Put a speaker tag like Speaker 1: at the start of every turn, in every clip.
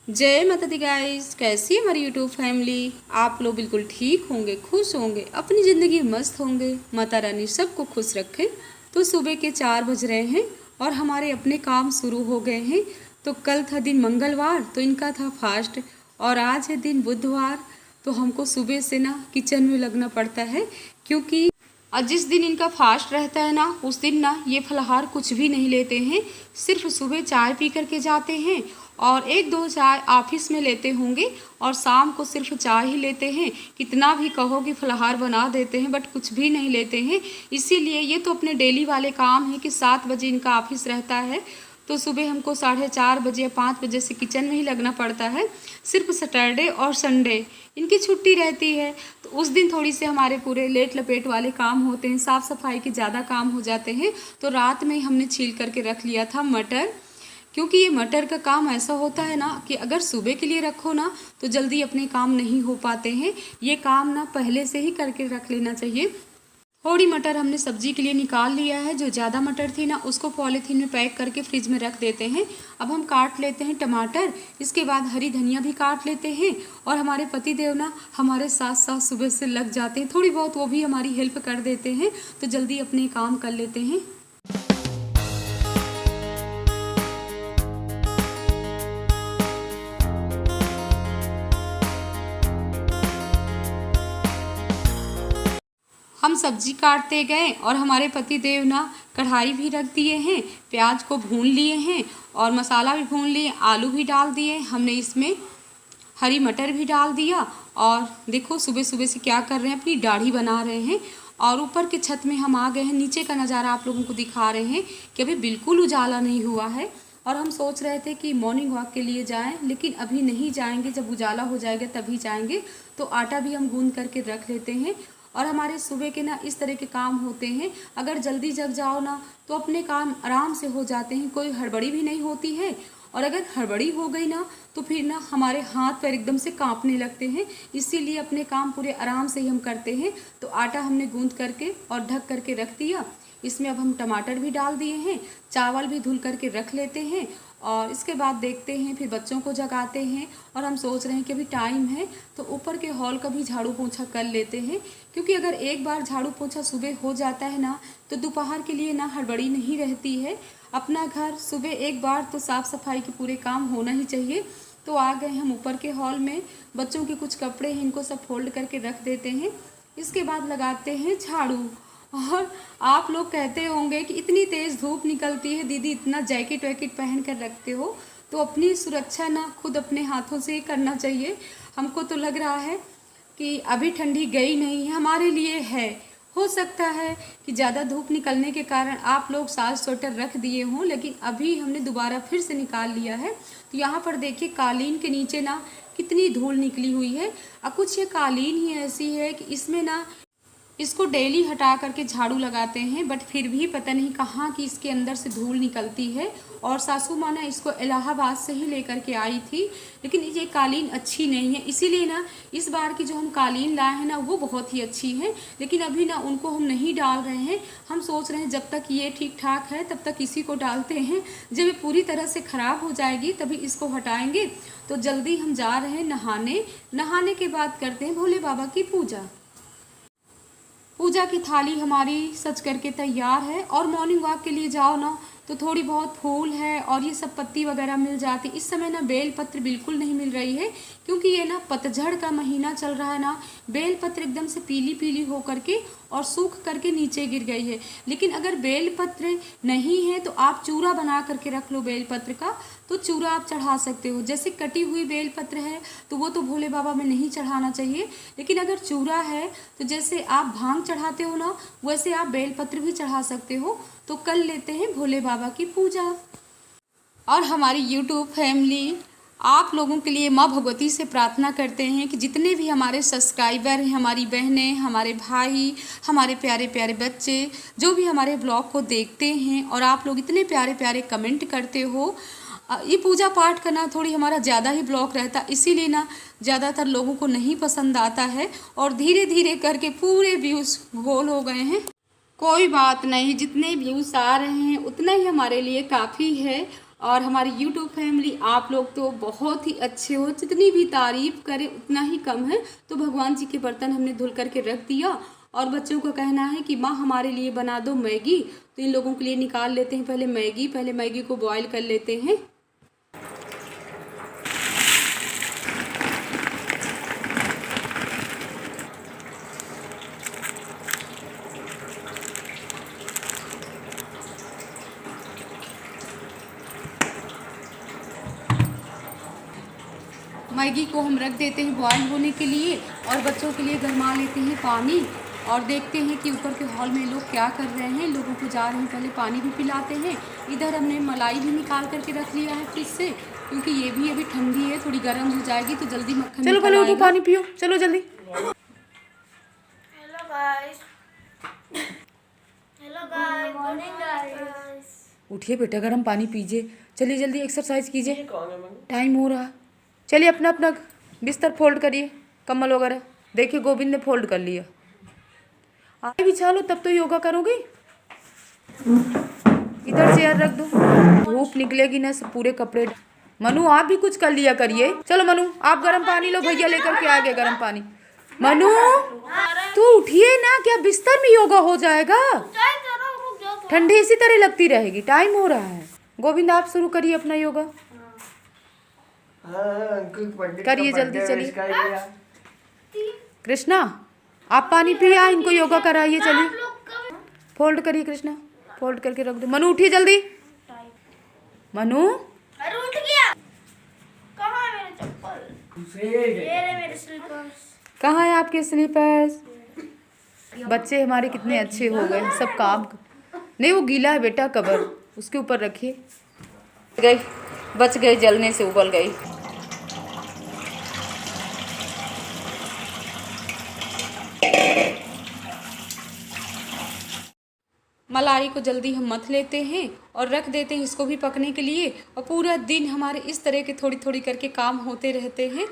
Speaker 1: जय माता दी गाइस, कैसी है हमारी यूट्यूब फैमिली। आप लोग बिल्कुल ठीक होंगे, खुश होंगे, अपनी ज़िंदगी मस्त होंगे। माता रानी सबको खुश रखें। तो सुबह के 4 बज रहे हैं और हमारे अपने काम शुरू हो गए हैं। तो कल था दिन मंगलवार, तो इनका था फास्ट, और आज है दिन बुधवार। तो हमको सुबह से ना किचन में लगना पड़ता है, क्योंकि और जिस दिन इनका फास्ट रहता है ना, उस दिन ना ये फलाहार कुछ भी नहीं लेते हैं। सिर्फ सुबह चाय पी करके जाते हैं और एक दो चाय ऑफिस में लेते होंगे, और शाम को सिर्फ चाय ही लेते हैं। कितना भी कहो कि फलाहार बना देते हैं, बट कुछ भी नहीं लेते हैं। इसीलिए ये तो अपने डेली वाले काम है कि 7 बजे इनका ऑफिस रहता है, तो सुबह हमको 4:30 बजे या 5 बजे से किचन में ही लगना पड़ता है। सिर्फ सैटरडे और संडे इनकी छुट्टी रहती है, तो उस दिन थोड़ी से हमारे पूरे लेट लपेट वाले काम होते हैं, साफ़ सफाई के ज़्यादा काम हो जाते हैं। तो रात में ही हमने छील करके रख लिया था मटर, क्योंकि ये मटर का काम ऐसा होता है ना कि अगर सुबह के लिए रखो ना तो जल्दी अपने काम नहीं हो पाते हैं। ये काम ना पहले से ही करके रख लेना चाहिए। थोड़ी मटर हमने सब्जी के लिए निकाल लिया है। जो ज़्यादा मटर थी ना, उसको पॉलीथीन में पैक करके फ्रिज में रख देते हैं। अब हम काट लेते हैं टमाटर, इसके बाद हरी धनिया भी काट लेते हैं। और हमारे पति देव ना हमारे साथ साथ सुबह से लग जाते हैं, थोड़ी बहुत वो भी हमारी हेल्प कर देते हैं, तो जल्दी अपने काम कर लेते हैं। हम सब्जी काटते गए और हमारे पति देव ना कढ़ाई भी रख दिए हैं, प्याज को भून लिए हैं और मसाला भी भून लिए, आलू भी डाल दिए, हमने इसमें हरी मटर भी डाल दिया। और देखो सुबह सुबह से क्या कर रहे हैं, अपनी दाढ़ी बना रहे हैं। और ऊपर के छत में हम आ गए हैं। नीचे का नज़ारा आप लोगों को दिखा रहे हैं कि अभी बिल्कुल उजाला नहीं हुआ है, और हम सोच रहे थे कि मॉर्निंग वॉक के लिए जाएं, लेकिन अभी नहीं जाएंगे, जब उजाला हो जाएगा तभी जाएंगे। तो आटा भी हम गूंद करके रख लेते हैं। और हमारे सुबह के ना इस तरह के काम होते हैं, अगर जल्दी जग जाओ ना तो अपने काम आराम से हो जाते हैं, कोई हड़बड़ी भी नहीं होती है। और अगर हड़बड़ी हो गई ना तो फिर ना हमारे हाथ पैर एकदम से कांपने लगते हैं। इसीलिए अपने काम पूरे आराम से ही हम करते हैं। तो आटा हमने गूंद करके और ढक करके रख दिया। इसमें अब हम टमाटर भी डाल दिए हैं, चावल भी धुल करके रख लेते हैं। और इसके बाद देखते हैं, फिर बच्चों को जगाते हैं। और हम सोच रहे हैं कि अभी टाइम है तो ऊपर के हॉल का भी झाड़ू पोछा कर लेते हैं, क्योंकि अगर एक बार झाड़ू पोछा सुबह हो जाता है ना तो दोपहर के लिए ना हड़बड़ी नहीं रहती है। अपना घर सुबह एक बार तो साफ़ सफाई के पूरे काम होना ही चाहिए। तो आ गए हम ऊपर के हॉल में, बच्चों के कुछ कपड़े हैं इनको सब फोल्ड करके रख देते हैं। इसके बाद लगाते हैं झाड़ू। और आप लोग कहते होंगे कि इतनी तेज़ धूप निकलती है दीदी, इतना जैकेट वैकेट पहन कर रखते हो, तो अपनी सुरक्षा ना खुद अपने हाथों से ही करना चाहिए। हमको तो लग रहा है कि अभी ठंडी गई नहीं है, हमारे लिए है। हो सकता है कि ज़्यादा धूप निकलने के कारण आप लोग साल स्वेटर रख दिए हों, लेकिन अभी हमने दोबारा फिर से निकाल लिया है। तो यहाँ पर देखिए कालीन के नीचे ना कितनी धूल निकली हुई है। और कुछ ये कालीन ही ऐसी है कि इसमें ना इसको डेली हटा करके झाड़ू लगाते हैं, बट फिर भी पता नहीं कहाँ की इसके अंदर से धूल निकलती है। और सासू माँ ना इसको इलाहाबाद से ही लेकर के आई थी, लेकिन ये कालीन अच्छी नहीं है। इसीलिए ना इस बार की जो हम कालीन लाए हैं ना वो बहुत ही अच्छी है, लेकिन अभी ना उनको हम नहीं डाल रहे हैं। हम सोच रहे हैं जब तक ये ठीक ठाक है तब तक इसी को डालते हैं, जब ये पूरी तरह से ख़राब हो जाएगी तभी इसको हटाएंगे। तो जल्दी हम जा रहे हैं नहाने। नहाने के बाद करते हैं भोले बाबा की पूजा। पूजा की थाली हमारी सज करके तैयार है। और मॉर्निंग वॉक के लिए जाओ ना तो थोड़ी बहुत फूल है और ये सब पत्ती वगैरह मिल जाती। इस समय ना बेल पत्र बिल्कुल नहीं मिल रही है, क्योंकि ये ना पतझड़ का महीना चल रहा है ना। बेल पत्र एकदम से पीली पीली हो करके और सूख करके नीचे गिर गई है। लेकिन अगर बेल पत्र नहीं है तो आप चूरा बना करके रख लो बेल पत्र का, तो चूरा आप चढ़ा सकते हो। जैसे कटी हुई बेल पत्र है तो वो तो भोले बाबा में नहीं चढ़ाना चाहिए, लेकिन अगर चूरा है तो जैसे आप भांग चढ़ाते हो ना वैसे आप बेल पत्र भी चढ़ा सकते हो। तो कर लेते हैं भोले बाबा की पूजा। और हमारी यूट्यूब फैमिली आप लोगों के लिए माँ भगवती से प्रार्थना करते हैं कि जितने भी हमारे सब्सक्राइबर हैं, हमारी बहनें, हमारे भाई, हमारे प्यारे प्यारे बच्चे, जो भी हमारे ब्लॉग को देखते हैं और आप लोग इतने प्यारे प्यारे कमेंट करते हो। ये पूजा पाठ करना थोड़ी हमारा ज़्यादा ही ब्लॉग रहता, इसीलिए ना ज़्यादातर लोगों को नहीं पसंद आता है, और धीरे धीरे करके पूरे व्यूज़ गोल हो गए हैं। कोई बात नहीं, जितने व्यूज़ आ रहे हैं उतना ही हमारे लिए काफ़ी है। और हमारी YouTube फैमिली, आप लोग तो बहुत ही अच्छे हो, जितनी भी तारीफ़ करें उतना ही कम है। तो भगवान जी के बर्तन हमने धुल करके रख दिया और बच्चों का कहना है कि माँ हमारे लिए बना दो मैगी। तो इन लोगों के लिए निकाल लेते हैं पहले मैगी को बॉईल कर लेते हैं। मैगी को हम रख देते हैं बॉईल होने के लिए और बच्चों के लिए गरमा लेते हैं पानी और देखते हैं कि ऊपर के हॉल में लोग क्या कर रहे हैं। लोगों को जा रहे हैं, पहले पानी भी पिलाते हैं। इधर हमने मलाई भी निकाल करके रख लिया है फ्रिज से, क्योंकि ये भी अभी ठंडी है, थोड़ी गर्म हो जाएगी तो जल्दी मक्खन
Speaker 2: चलो पहले उठो, पानी पियो, चलो जल्दी।
Speaker 3: Hello guys, morning guys.
Speaker 2: उठिए बेटा, गर्म पानी पीजिए, चलिए जल्दी एक्सरसाइज कीजिए, टाइम हो रहा। चलिए अपना अपना बिस्तर फोल्ड करिए, कम्बल वगैरह। देखिए गोविंद ने फोल्ड कर लिया। आगे बिछा लो, तब तो योगा करोगे। इधर चेयर रख दो, धूप निकलेगी ना, सब पूरे कपड़े। मनु आप भी कुछ कर लिया करिए। चलो मनु आप गर्म पानी लो, भैया लेकर के आ गए गर्म पानी। मनु तू उठिए ना, क्या बिस्तर में योगा हो जाएगा? ठंडी इसी तरह लगती रहेगी, टाइम हो रहा है। गोविंद आप शुरू करिए अपना योगा, करिए जल्दी। चलिए कृष्णा आप पानी पिया, इनको योगा कराइए। चलिए फोल्ड करिए कृष्णा, फोल्ड करके रख दो। मनु उठिए जल्दी। मनु
Speaker 3: अरे उठ गया। कहाँ है मेरे चप्पल? ये रहे मेरे स्लीपर्स।
Speaker 2: कहाँ है आपके स्लीपर्स? बच्चे हमारे कितने अच्छे हो गए, सब काम। नहीं वो गीला है बेटा, कवर उसके ऊपर रखिए। गई, बच गए, जलने से उबल गई।
Speaker 1: मलाई को जल्दी हम मथ लेते हैं और रख देते हैं इसको भी पकने के लिए। और पूरा दिन हमारे इस तरह के थोड़ी थोड़ी करके काम होते रहते हैं।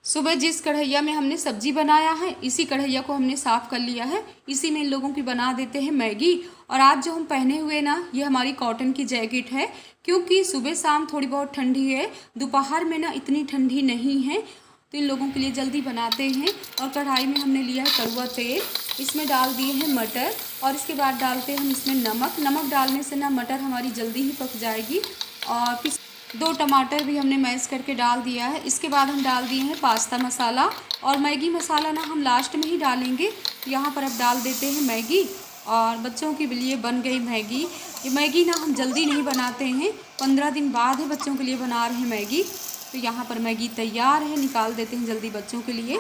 Speaker 1: सुबह जिस कढ़ैया में हमने सब्जी बनाया है, इसी कढ़ैया को हमने साफ़ कर लिया है। इसी में इन लोगों की बना देते हैं मैगी। और आज जो हम पहने हुए ना, ये हमारी कॉटन की जैकेट है, क्योंकि सुबह शाम थोड़ी बहुत ठंडी है, दोपहर में ना इतनी ठंडी नहीं है। तो इन लोगों के लिए जल्दी बनाते हैं। और कढ़ाई में हमने लिया है कड़वा तेल, इसमें डाल दिए हैं मटर और इसके बाद डालते हैं हम इसमें नमक। नमक डालने से ना मटर हमारी जल्दी ही पक जाएगी। और फिर 2 टमाटर भी हमने मैश करके डाल दिया है। इसके बाद हम डाल दिए हैं पास्ता मसाला और मैगी मसाला ना हम लास्ट में ही डालेंगे। यहाँ पर अब डाल देते हैं मैगी और बच्चों के लिए बन गई मैगी। ये मैगी ना हम जल्दी नहीं बनाते हैं, 15 दिन बाद है बच्चों के लिए बना रहे हैं मैगी। तो यहाँ पर मैगी तैयार है, निकाल देते हैं जल्दी बच्चों के लिए।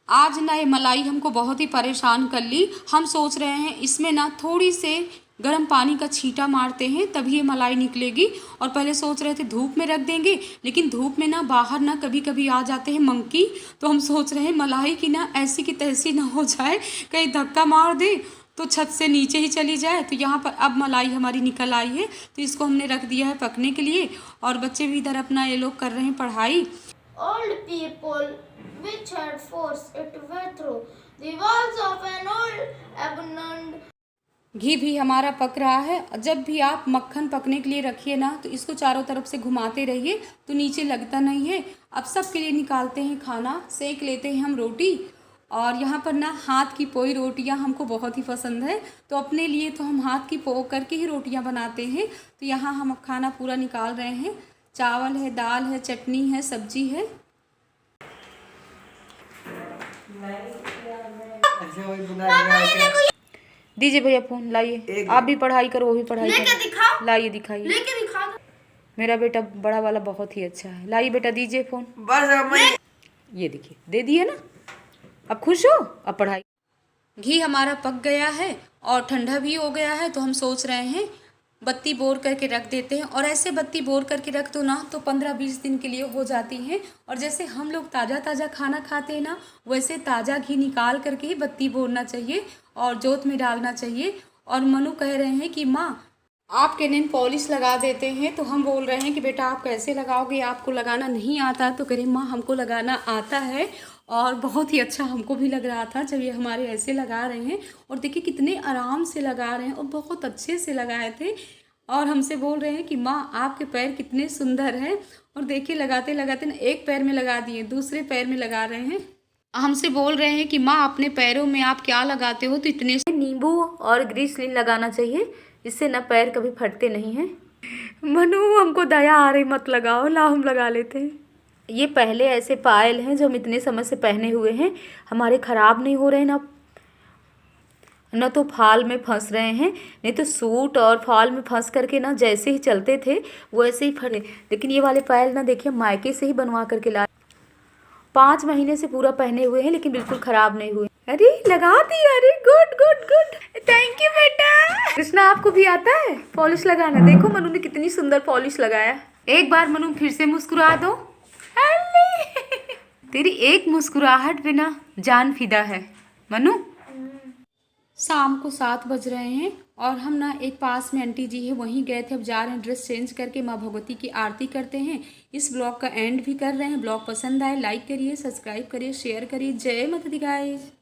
Speaker 1: आज ना ये मलाई हमको बहुत ही परेशान कर ली। हम सोच रहे हैं इसमें ना थोड़ी से गर्म पानी का छींटा मारते हैं, तभी ये मलाई निकलेगी। और पहले सोच रहे थे धूप में रख देंगे, लेकिन धूप में ना बाहर ना कभी कभी आ जाते हैं मंकी। तो हम सोच रहे हैं मलाई की ना ऐसी की तैसी ना हो जाए, कहीं धक्का मार दे तो छत से नीचे ही चली जाए। तो यहाँ पर अब मलाई हमारी निकल आई है, तो इसको हमने रख दिया है पकने के लिए। और बच्चे भी इधर अपना ये लोग कर रहे हैं पढ़ाई।
Speaker 3: Old people which had forced it were through the walls of an old abandoned.
Speaker 1: घी भी हमारा पक रहा है। जब भी आप मक्खन पकने के लिए रखिए ना, तो इसको चारों तरफ से घुमाते रहिए, तो नीचे लगता नहीं है। अब सब के लिए निकालते हैं खाना, सेक लेते हैं हम रोटी। और यहाँ पर ना हाथ की पोई रोटियाँ हमको बहुत ही पसंद है, तो अपने लिए तो हम हाथ की पो करके ही रोटियाँ बनाते हैं। तो यहाँ हम खाना पूरा निकाल रहे हैं। चावल है, दाल है, चटनी है, सब्जी है।
Speaker 2: दीजिए भैया फोन, लाइए। आप भी पढ़ाई करो, वो भी पढ़ाई
Speaker 3: लेके
Speaker 2: करो।
Speaker 3: दिखाओ,
Speaker 2: लाइए दिखाइए।
Speaker 3: लेके दिखा दो।
Speaker 2: मेरा बेटा बड़ा वाला बहुत ही अच्छा है। लाइए बेटा, दीजिए फोन। ये देखिए, दे दिए ना। अब खुश हो? अब पढ़ाई।
Speaker 1: घी हमारा पक गया है और ठंडा भी हो गया है। तो हम सोच रहे हैं बत्ती बोर करके रख देते हैं। और ऐसे बत्ती बोर करके रख दो ना तो 15-20 दिन के लिए हो जाती हैं। और जैसे हम लोग ताज़ा ताज़ा खाना खाते हैं ना, वैसे ताज़ा घी निकाल करके ही बत्ती बोरना चाहिए और जोत में डालना चाहिए। और मनु कह रहे हैं कि माँ आपके नेल पॉलिश लगा देते हैं। तो हम बोल रहे हैं कि बेटा आप कैसे लगाओगे, आपको लगाना नहीं आता। तो कह रहे माँ हमको लगाना आता है और बहुत ही अच्छा हमको भी लग रहा था जब ये हमारे ऐसे लगा रहे हैं। और देखिए कितने आराम से लगा रहे हैं और बहुत अच्छे से लगाए थे। और हमसे बोल रहे हैं कि माँ आपके पैर कितने सुंदर हैं। और देखिए लगाते लगाते ना एक पैर में लगा दिए, दूसरे पैर में लगा रहे हैं। हमसे बोल रहे हैं कि माँ अपने पैरों में आप क्या लगाते हो। तो इतने
Speaker 2: नींबू और ग्रीसलिन लगाना चाहिए, इससे ना पैर कभी फटते नहीं हैं। मनु हमको दया आ रही, मत लगाओ, ला हम लगा लेते हैं। ये पहले ऐसे पायल हैं जो हम इतने समय से पहने हुए हैं, हमारे ख़राब नहीं हो रहे ना तो फाल में फंस रहे हैं। नहीं तो सूट और फाल में फंस करके ना जैसे ही चलते थे वो ऐसे ही फटे। लेकिन ये वाले पायल ना देखिए मायके से ही बनवा करके लाए, 5 महीने से पूरा पहने हुए हैं लेकिन बिल्कुल ख़राब नहीं हुए। अरे लगा दी, अरे good good good, thank you बेटा। कृष्णा आपको भी आता है पॉलिश लगाना? देखो मनु ने कितनी सुंदर पॉलिश लगाया। एक बार मनु फिर से मुस्कुरा दो। तेरी एक मुस्कुराहट पे ना जान फिदा है मनु।
Speaker 1: शाम को 7 बज रहे हैं और हम ना एक पास में आंटी जी है वहीं गए थे। अब जा रहे हैं ड्रेस चेंज करके माँ भगवती की आरती करते हैं। इस ब्लॉग का एंड भी कर रहे हैं। ब्लॉग पसंद आए लाइक करिए, सब्सक्राइब करिए, शेयर करिए। जय माता दी गाइस।